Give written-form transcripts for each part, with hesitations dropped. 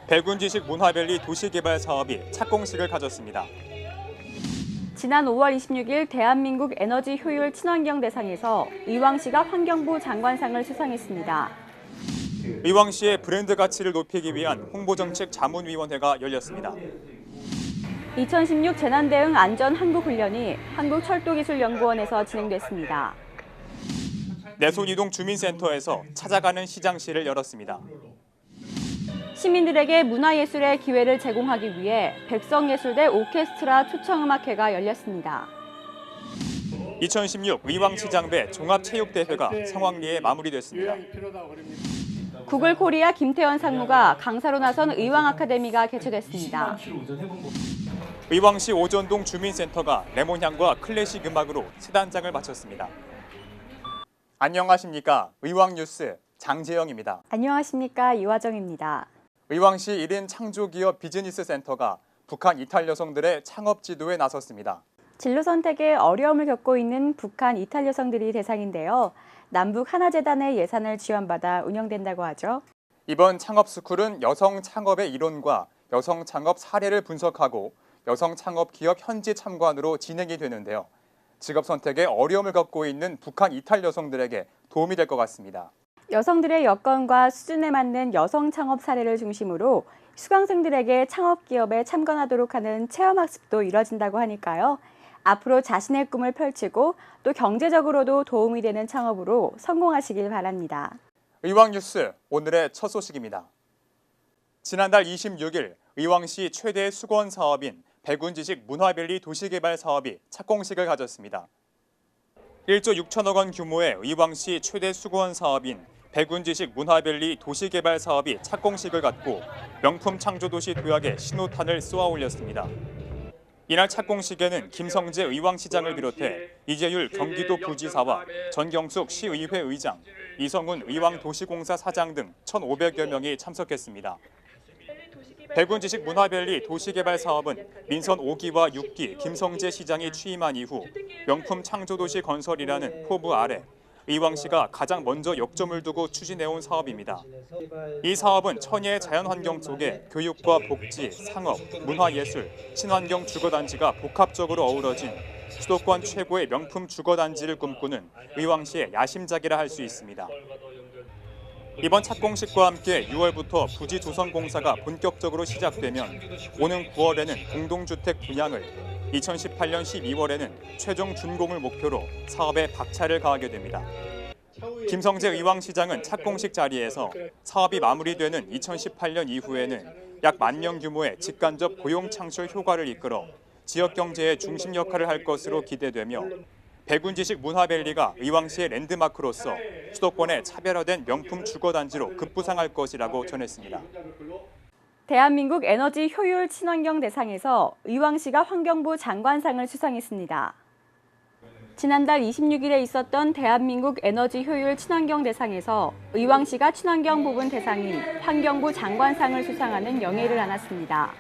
백운지식 문화밸리 도시개발 사업이 착공식을 가졌습니다. 지난 5월 26일 대한민국 에너지 효율 친환경 대상에서 의왕시가 환경부 장관상을 수상했습니다. 의왕시의 브랜드 가치를 높이기 위한 홍보정책 자문위원회가 열렸습니다. 2016 재난대응 안전한국훈련이 한국철도기술연구원에서 진행됐습니다. 내손이동 주민센터에서 찾아가는 시장실을 열었습니다. 시민들에게 문화예술의 기회를 제공하기 위해 백성예술대 오케스트라 초청음악회가 열렸습니다. 2016 의왕시장배 종합체육대회가 성황리에 마무리됐습니다. 구글 코리아 김태현 상무가 강사로 나선 의왕 아카데미가 개최됐습니다. 의왕시 오전동 주민센터가 레몬향과 클래식 음악으로 세단장을 마쳤습니다. 안녕하십니까. 의왕뉴스 장재영입니다. 안녕하십니까. 이화정입니다. 의왕시 1인 창조기업 비즈니스센터가 북한 이탈 여성들의 창업 지도에 나섰습니다. 진로 선택에 어려움을 겪고 있는 북한 이탈 여성들이 대상인데요. 남북 하나재단의 예산을 지원받아 운영된다고 하죠. 이번 창업스쿨은 여성 창업의 이론과 여성 창업 사례를 분석하고 여성 창업 기업 현지 참관으로 진행이 되는데요. 직업 선택에 어려움을 겪고 있는 북한 이탈 여성들에게 도움이 될 것 같습니다. 여성들의 여건과 수준에 맞는 여성 창업 사례를 중심으로 수강생들에게 창업 기업에 참관하도록 하는 체험학습도 이뤄진다고 하니까요. 앞으로 자신의 꿈을 펼치고 또 경제적으로도 도움이 되는 창업으로 성공하시길 바랍니다. 의왕뉴스 오늘의 첫 소식입니다. 지난달 26일 의왕시 최대 수건 사업인 백운지식 문화밸리 도시개발 사업이 착공식을 가졌습니다. 1조 6천억 원 규모의 의왕시 최대 수건 사업인 백운지식 문화밸리 도시개발 사업이 착공식을 갖고 명품 창조도시 도약에 신호탄을 쏘아 올렸습니다. 이날 착공식에는 김성재 의왕시장을 비롯해 이재율 경기도 부지사와 전경숙 시의회 의장, 이성훈 의왕도시공사 사장 등 1,500여 명이 참석했습니다. 백운지식 문화밸리 도시개발 사업은 민선 5기와 6기 김성재 시장이 취임한 이후 명품 창조도시 건설이라는 포부 아래 의왕시가 가장 먼저 역점을 두고 추진해온 사업입니다. 이 사업은 천혜의 자연환경 속에 교육과 복지, 상업, 문화예술, 친환경 주거단지가 복합적으로 어우러진 수도권 최고의 명품 주거단지를 꿈꾸는 의왕시의 야심작이라 할 수 있습니다. 이번 착공식과 함께 6월부터 부지 조성 공사가 본격적으로 시작되면 오는 9월에는 공동주택 분양을, 2018년 12월에는 최종 준공을 목표로 사업에 박차를 가하게 됩니다. 김성재 의왕시장은 착공식 자리에서 사업이 마무리되는 2018년 이후에는 약 10,000명 규모의 직간접 고용 창출 효과를 이끌어 지역 경제의 중심 역할을 할 것으로 기대되며 백운지식 문화밸리가 의왕시의 랜드마크로서 수도권의 차별화된 명품 주거단지로 급부상할 것이라고 전했습니다. 대한민국 에너지 효율 친환경 대상에서 의왕시가 환경부 장관상을 수상했습니다. 지난달 26일에 있었던 대한민국 에너지 효율 친환경 대상에서 의왕시가 친환경 부분 대상인 환경부 장관상을 수상하는 영예를 안았습니다.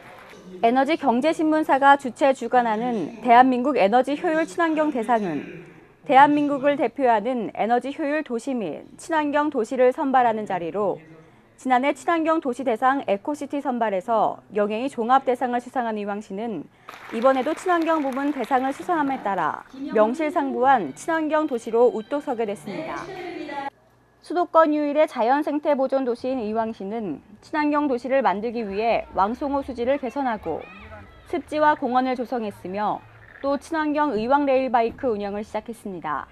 에너지 경제신문사가 주최 주관하는 대한민국 에너지 효율 친환경 대상은 대한민국을 대표하는 에너지 효율 도시 및 친환경 도시를 선발하는 자리로 지난해 친환경 도시 대상 에코시티 선발에서 영예의 종합 대상을 수상한 의왕시는 이번에도 친환경 부문 대상을 수상함에 따라 명실상부한 친환경 도시로 우뚝 서게 됐습니다. 수도권 유일의 자연생태 보존 도시인 의왕시는 친환경 도시를 만들기 위해 왕송호 수지를 개선하고 습지와 공원을 조성했으며 또 친환경 의왕 레일바이크 운영을 시작했습니다.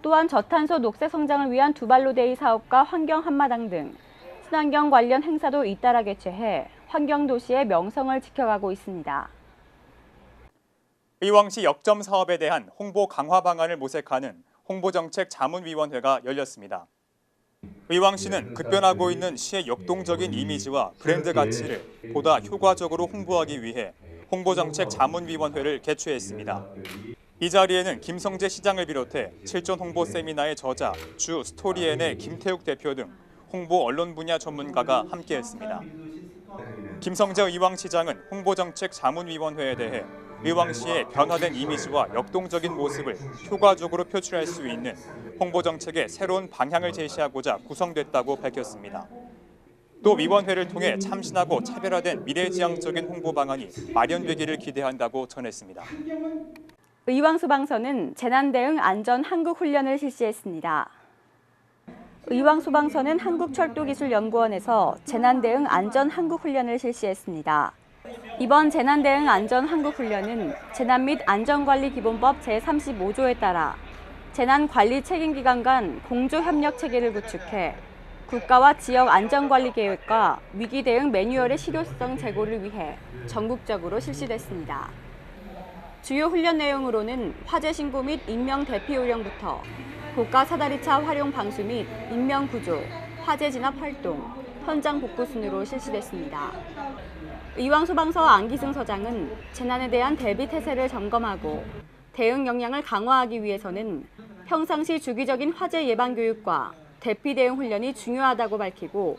또한 저탄소 녹색 성장을 위한 두발로 데이 사업과 환경 한마당 등 친환경 관련 행사도 잇따라 개최해 환경도시의 명성을 지켜가고 있습니다. 의왕시 역점 사업에 대한 홍보 강화 방안을 모색하는 홍보정책 자문위원회가 열렸습니다. 의왕시는 급변하고 있는 시의 역동적인 이미지와 브랜드 가치를 보다 효과적으로 홍보하기 위해 홍보정책 자문위원회를 개최했습니다. 이 자리에는 김성재 시장을 비롯해 실전 홍보 세미나의 저자 주 스토리엔의 김태욱 대표 등 홍보 언론 분야 전문가가 함께했습니다. 김성재 의왕시장은 홍보정책 자문위원회에 대해 의왕시의 변화된 이미지와 역동적인 모습을 효과적으로 표출할 수 있는 홍보정책의 새로운 방향을 제시하고자 구성됐다고 밝혔습니다. 또 위원회를 통해 참신하고 차별화된 미래지향적인 홍보 방안이 마련되기를 기대한다고 전했습니다. 의왕소방서는 재난대응 안전 한국훈련을 실시했습니다. 의왕소방서는 한국철도기술연구원에서 재난대응 안전 한국훈련을 실시했습니다. 이번 재난대응 안전 한국훈련은 재난 및 안전관리기본법 제35조에 따라 재난관리 책임기관 간 공조협력 체계를 구축해 국가와 지역 안전관리 계획과 위기 대응 매뉴얼의 실효성 제고를 위해 전국적으로 실시됐습니다. 주요 훈련 내용으로는 화재 신고 및 인명 대피 요령부터 고가 사다리차 활용 방수 및 인명 구조, 화재 진압 활동, 현장 복구 순으로 실시됐습니다. 의왕소방서 안기승 서장은 재난에 대한 대비 태세를 점검하고 대응 역량을 강화하기 위해서는 평상시 주기적인 화재 예방 교육과 대피 대응 훈련이 중요하다고 밝히고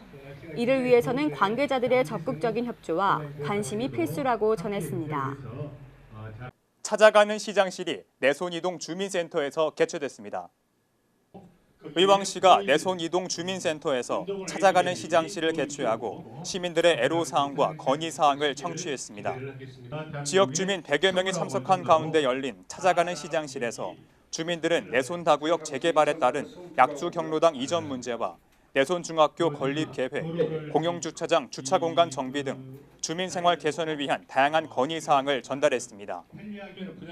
이를 위해서는 관계자들의 적극적인 협조와 관심이 필수라고 전했습니다. 찾아가는 시장실이 내손이동 주민센터에서 개최됐습니다. 의왕시가 내손이동 주민센터에서 찾아가는 시장실을 개최하고 시민들의 애로사항과 건의사항을 청취했습니다. 지역 주민 100여 명이 참석한 가운데 열린 찾아가는 시장실에서 주민들은 내손다구역 재개발에 따른 약수 경로당 이전 문제와 내손중학교 건립 계획, 공용주차장 주차공간 정비 등 주민생활 개선을 위한 다양한 건의사항을 전달했습니다.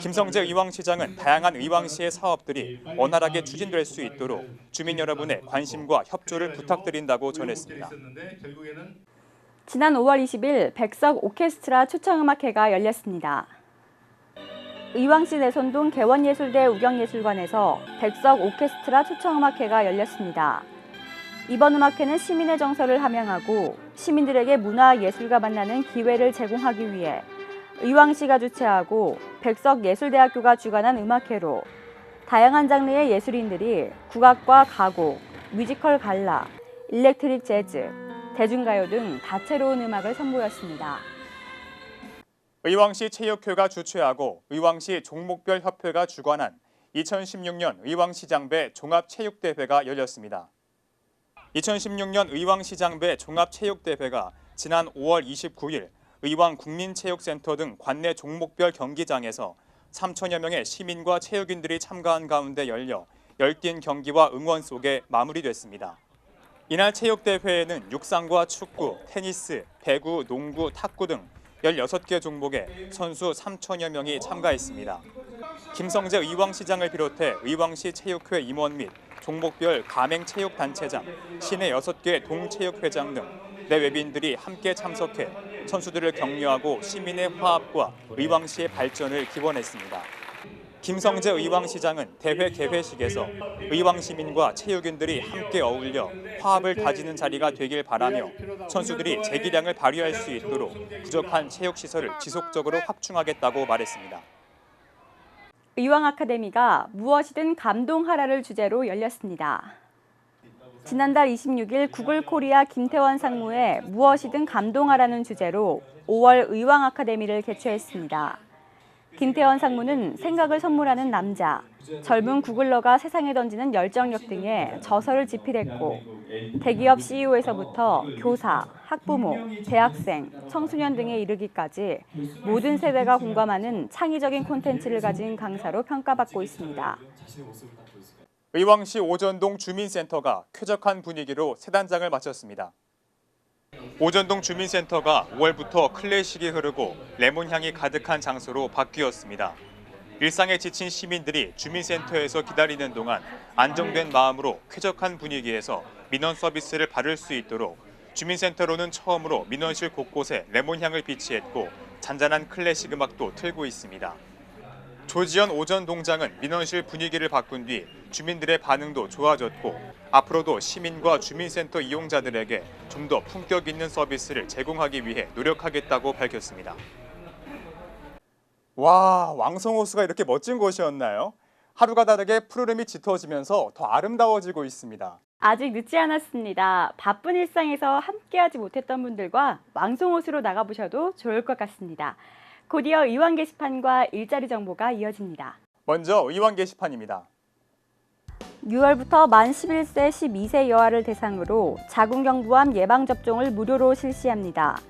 김성재 의왕시장은 다양한 의왕시의 사업들이 원활하게 추진될 수 있도록 주민 여러분의 관심과 협조를 부탁드린다고 전했습니다. 지난 5월 20일 백석 오케스트라 초청음악회가 열렸습니다. 의왕시 내손동 개원예술대 우경예술관에서 백석 오케스트라 초청음악회가 열렸습니다. 이번 음악회는 시민의 정서를 함양하고 시민들에게 문화와 예술과 만나는 기회를 제공하기 위해 의왕시가 주최하고 백석예술대학교가 주관한 음악회로 다양한 장르의 예술인들이 국악과 가곡, 뮤지컬 갈라, 일렉트릭 재즈, 대중가요 등 다채로운 음악을 선보였습니다. 의왕시 체육회가 주최하고 의왕시 종목별 협회가 주관한 2016년 의왕시장배 종합체육대회가 열렸습니다. 2016년 의왕시장배 종합체육대회가 지난 5월 29일 의왕국민체육센터 등 관내 종목별 경기장에서 3천여 명의 시민과 체육인들이 참가한 가운데 열려 열띤 경기와 응원 속에 마무리됐습니다. 이날 체육대회에는 육상과 축구, 테니스, 배구, 농구, 탁구 등 16개 종목에 선수 3천여 명이 참가했습니다. 김성재 의왕시장을 비롯해 의왕시 체육회 임원 및 종목별 가맹체육단체장, 시내 6개 동체육회장 등 내외빈들이 함께 참석해 선수들을 격려하고 시민의 화합과 의왕시의 발전을 기원했습니다. 김성재 의왕시장은 대회 개회식에서 의왕 시민과 체육인들이 함께 어울려 화합을 다지는 자리가 되길 바라며 선수들이 재기량을 발휘할 수 있도록 부족한 체육시설을 지속적으로 확충하겠다고 말했습니다. 의왕 아카데미가 무엇이든 감동하라를 주제로 열렸습니다. 지난달 26일 구글 코리아 김태원 상무의 무엇이든 감동하라는 주제로 5월 의왕 아카데미를 개최했습니다. 김태원 상무는 생각을 선물하는 남자, 젊은 구글러가 세상에 던지는 열정력 등의 저서를 집필했고 대기업 CEO에서부터 교사, 학부모, 대학생, 청소년 등에 이르기까지 모든 세대가 공감하는 창의적인 콘텐츠를 가진 강사로 평가받고 있습니다. 의왕시 오전동 주민센터가 쾌적한 분위기로 새 단장을 마쳤습니다. 오전동 주민센터가 5월부터 클래식이 흐르고 레몬향이 가득한 장소로 바뀌었습니다. 일상에 지친 시민들이 주민센터에서 기다리는 동안 안정된 마음으로 쾌적한 분위기에서 민원 서비스를 받을 수 있도록 주민센터로는 처음으로 민원실 곳곳에 레몬향을 비치했고 잔잔한 클래식 음악도 틀고 있습니다. 조지현 오전동장은 민원실 분위기를 바꾼 뒤 주민들의 반응도 좋아졌고 앞으로도 시민과 주민센터 이용자들에게 좀 더 품격 있는 서비스를 제공하기 위해 노력하겠다고 밝혔습니다. 와, 왕성호수가 이렇게 멋진 곳이었나요? 하루가 다르게 푸르름이 짙어지면서 더 아름다워지고 있습니다. 아직 늦지 않았습니다. 바쁜 일상에서 함께하지 못했던 분들과 왕송호수로 나가보셔도 좋을 것 같습니다. 곧이어 의왕 게시판과 일자리 정보가 이어집니다. 먼저 의왕 게시판입니다. 6월부터 만 11세, 12세 여아를 대상으로 자궁경부암 예방접종을 무료로 실시합니다.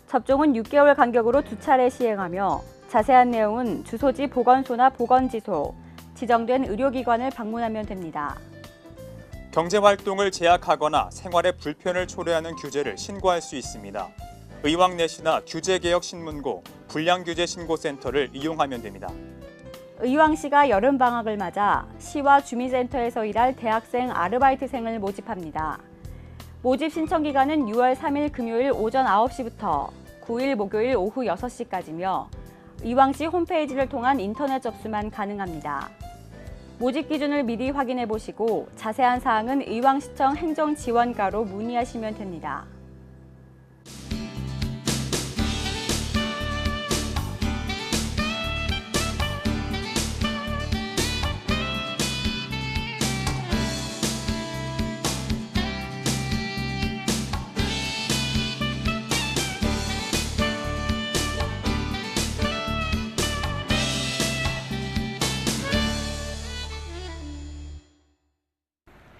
접종은 6개월 간격으로 2차례 시행하며 자세한 내용은 주소지 보건소나 보건지소, 지정된 의료기관을 방문하면 됩니다. 경제활동을 제약하거나 생활에 불편을 초래하는 규제를 신고할 수 있습니다. 의왕내시나 규제개혁신문고, 불량규제신고센터를 이용하면 됩니다. 의왕시가 여름방학을 맞아 시와 주민센터에서 일할 대학생 아르바이트생을 모집합니다. 모집 신청 기간은 6월 3일 금요일 오전 9시부터 9일 목요일 오후 6시까지며 의왕시 홈페이지를 통한 인터넷 접수만 가능합니다. 모집 기준을 미리 확인해 보시고 자세한 사항은 의왕시청 행정지원과로 문의하시면 됩니다.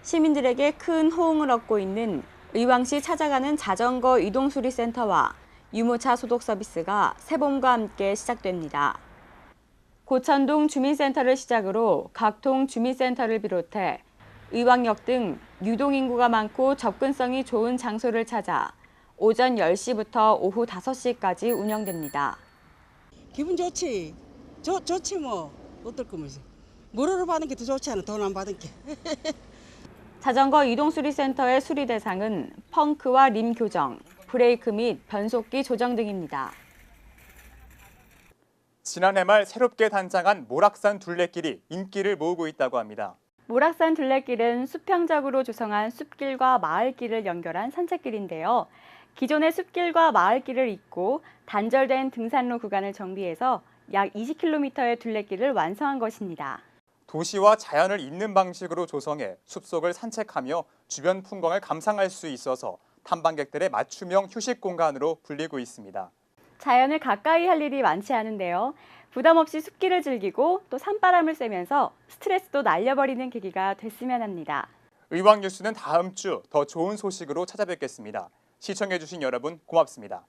시민들에게 큰 호응을 얻고 있는 의왕시 찾아가는 자전거 이동수리센터와 유모차 소독 서비스가 새봄과 함께 시작됩니다. 고천동 주민센터를 시작으로 각동 주민센터를 비롯해 의왕역 등 유동인구가 많고 접근성이 좋은 장소를 찾아 오전 10시부터 오후 5시까지 운영됩니다. 기분 좋지. 좋지 뭐. 어떨 거면서. 무료로 받는 게 더 좋지 않아. 돈 안 받은 게. 자전거 이동수리센터의 수리 대상은 펑크와 림 교정, 브레이크 및 변속기 조정 등입니다. 지난해 말 새롭게 단장한 모락산 둘레길이 인기를 모으고 있다고 합니다. 모락산 둘레길은 수평적으로 조성한 숲길과 마을길을 연결한 산책길인데요. 기존의 숲길과 마을길을 잇고 단절된 등산로 구간을 정비해서 약 20km의 둘레길을 완성한 것입니다. 도시와 자연을 잇는 방식으로 조성해 숲속을 산책하며 주변 풍광을 감상할 수 있어서 탐방객들의 맞춤형 휴식 공간으로 불리고 있습니다. 자연을 가까이 할 일이 많지 않은데요. 부담 없이 숲길을 즐기고 또 산바람을 쐬면서 스트레스도 날려버리는 계기가 됐으면 합니다. 의왕 뉴스는 다음 주 더 좋은 소식으로 찾아뵙겠습니다. 시청해주신 여러분 고맙습니다.